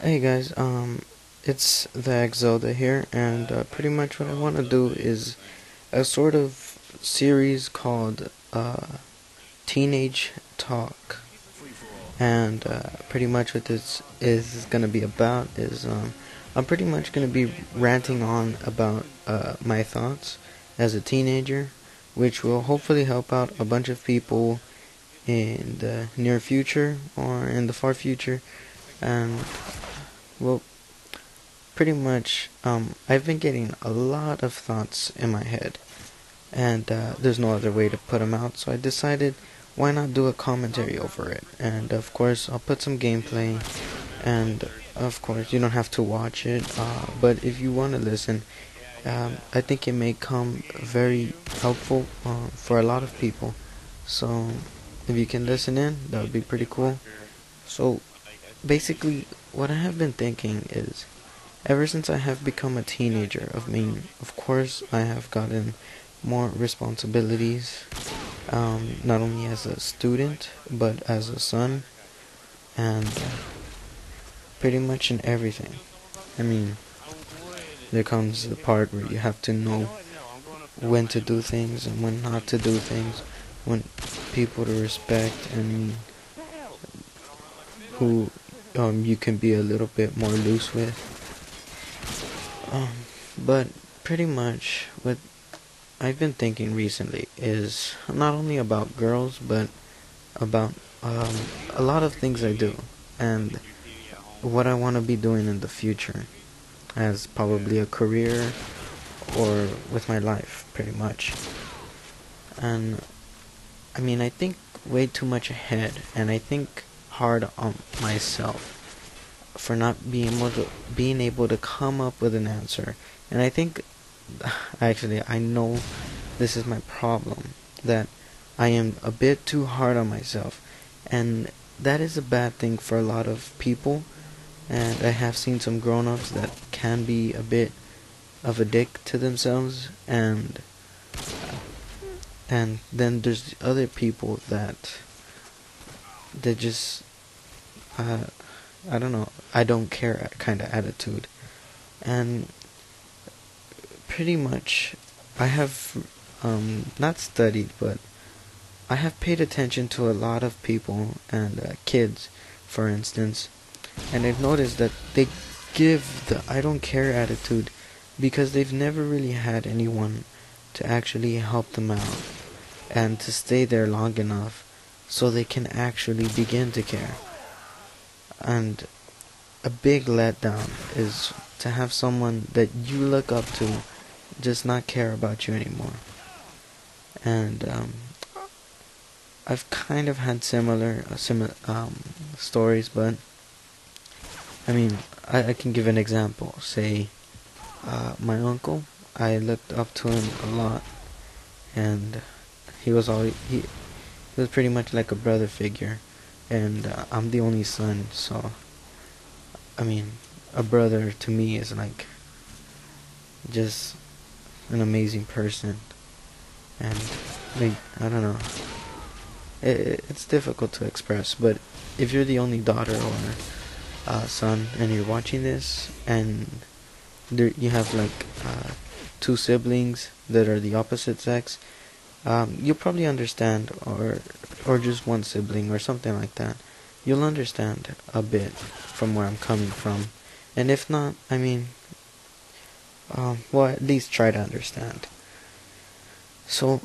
Hey guys, it's ThexZelda here, and pretty much what I want to do is a sort of series called Teenage Talk, and pretty much what this is gonna be about is I'm pretty much gonna be ranting on about my thoughts as a teenager, which will hopefully help out a bunch of people in the near future or in the far future, and well, pretty much, I've been getting a lot of thoughts in my head, and there's no other way to put them out, so I decided why not do a commentary over it. And of course, I'll put some gameplay, and of course, you don't have to watch it, but if you want to listen, I think it may come very helpful for a lot of people. So, if you can listen in, that would be pretty cool. So, basically, what I have been thinking is, ever since I have become a teenager, of course, I have gotten more responsibilities, not only as a student, but as a son, and pretty much in everything. I mean, there comes the part where you have to know when to do things and when not to do things, when people to respect, and who you can be a little bit more loose with. But pretty much what I've been thinking recently is not only about girls, but about a lot of things I do and what I want to be doing in the future as probably a career or with my life, pretty much. And I mean, I think way too much ahead, and I think hard on myself for not being able to come up with an answer. And I think actually I know this is my problem, that I am a bit too hard on myself, and that is a bad thing for a lot of people. And I have seen some grown-ups that can be a bit of a dick to themselves, and then there's the other people that just uh, I don't know, I don't care kind of attitude. And pretty much I have not studied, but I have paid attention to a lot of people and kids, for instance, and I've noticed that they give the I don't care attitude because they've never really had anyone to actually help them out and to stay there long enough so they can actually begin to care. And a big letdown is to have someone that you look up to just not care about you anymore. And I've kind of had similar stories, but I mean, I can give an example. Say, my uncle, I looked up to him a lot, and he was pretty much like a brother figure, and I'm the only son, so I mean, a brother to me is like just an amazing person, and like I don't know, it's difficult to express, but if you're the only daughter or son and you're watching this and you have like two siblings that are the opposite sex, you'll probably understand, or just one sibling or something like that. You'll understand a bit from where I'm coming from, and if not, I mean, well, at least try to understand. So,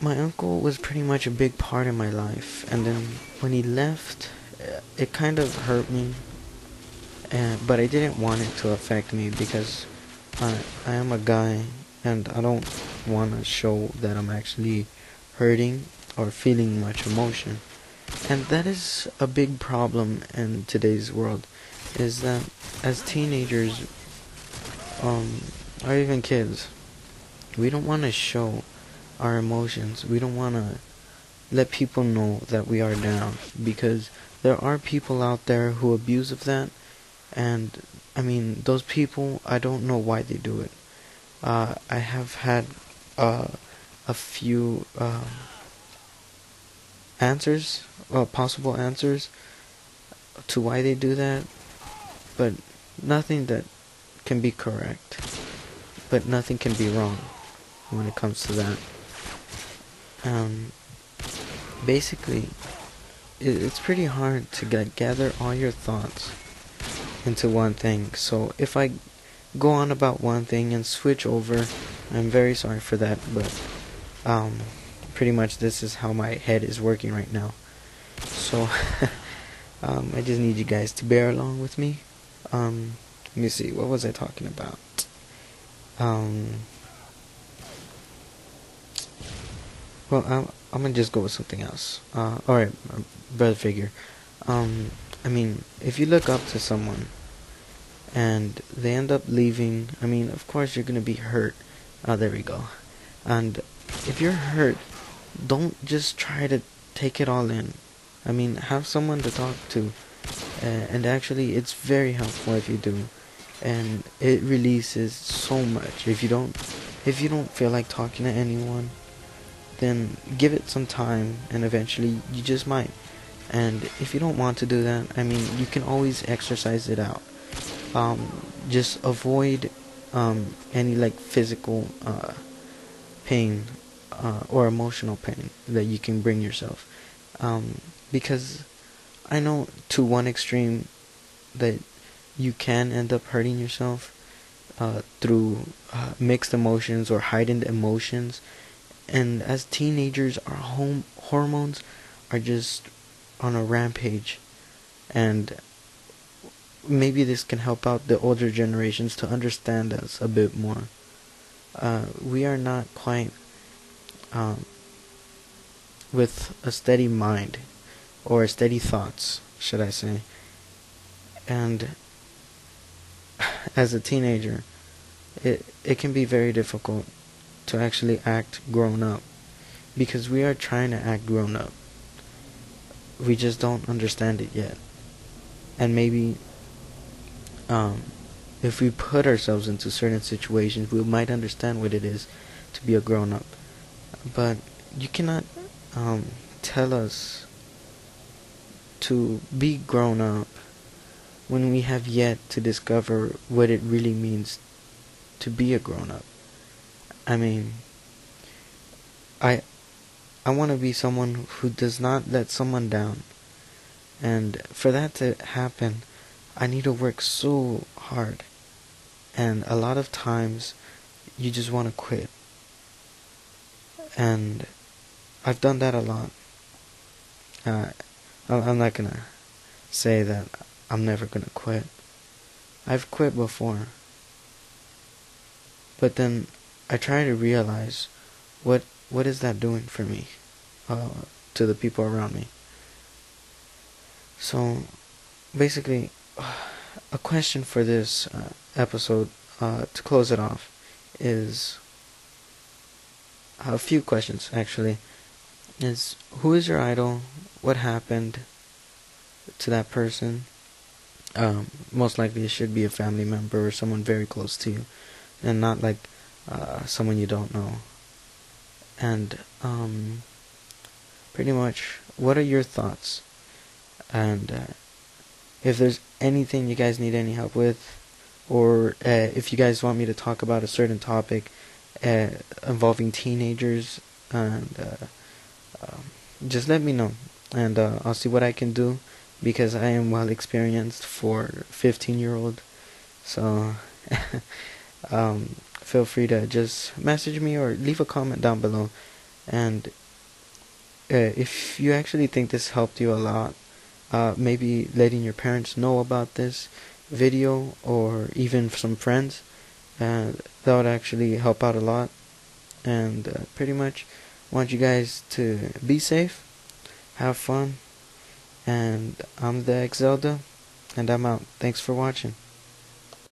my uncle was pretty much a big part in my life, and then when he left, it kind of hurt me, but I didn't want it to affect me because I am a guy, and I don't want to show that I'm actually hurting or feeling much emotion. And that is a big problem in today's world, is that as teenagers, or even kids, we don't want to show our emotions. We don't want to let people know that we are down, because there are people out there who abuse of that, and I mean, those people, I don't know why they do it. I have had uh, a few answers, possible answers to why they do that, but nothing that can be correct, but nothing can be wrong when it comes to that. Um, Basically, it's pretty hard to gather all your thoughts into one thing. So if I go on about one thing and switch over, I'm very sorry for that, but pretty much this is how my head is working right now. So I just need you guys to bear along with me. Let me see, what was I talking about? Well, I'm gonna just go with something else. Alright, brother figure. I mean, if you look up to someone and they end up leaving, I mean, of course you're gonna be hurt. There we go. And if you're hurt, don't just try to take it all in. I mean, have someone to talk to. And actually, it's very helpful if you do. And it releases so much. If you don't feel like talking to anyone, then give it some time, and eventually you just might. And if you don't want to do that, I mean, you can always exercise it out. Just avoid any like physical pain or emotional pain that you can bring yourself. Because I know to one extreme that you can end up hurting yourself through mixed emotions or heightened emotions. And as teenagers, our hormones are just on a rampage. And maybe this can help out the older generations to understand us a bit more. We are not quite with a steady mind, or steady thoughts, should I say. And as a teenager, it can be very difficult to actually act grown up, because we are trying to act grown up. We just don't understand it yet. And maybe if we put ourselves into certain situations, we might understand what it is to be a grown up. But you cannot tell us to be grown up when we have yet to discover what it really means to be a grown up. I mean, I want to be someone who does not let someone down. And for that to happen, I need to work so hard. And a lot of times, you just want to quit. And I've done that a lot. I'm not going to say that I'm never going to quit. I've quit before. But then I try to realize what is that doing for me, to the people around me. So basically, a question for this episode, to close it off, is a few questions actually. Is, who is your idol? What happened to that person? Most likely it should be a family member or someone very close to you, and not like someone you don't know. And pretty much, what are your thoughts? And if there's anything you guys need any help with, or if you guys want me to talk about a certain topic involving teenagers, and just let me know, and I'll see what I can do, because I am well experienced for 15-year-old. So feel free to just message me or leave a comment down below. And if you actually think this helped you a lot, maybe letting your parents know about this video, or even some friends, that would actually help out a lot. And pretty much want you guys to be safe, have fun, and I'm ThexZelda, and I'm out. Thanks for watching.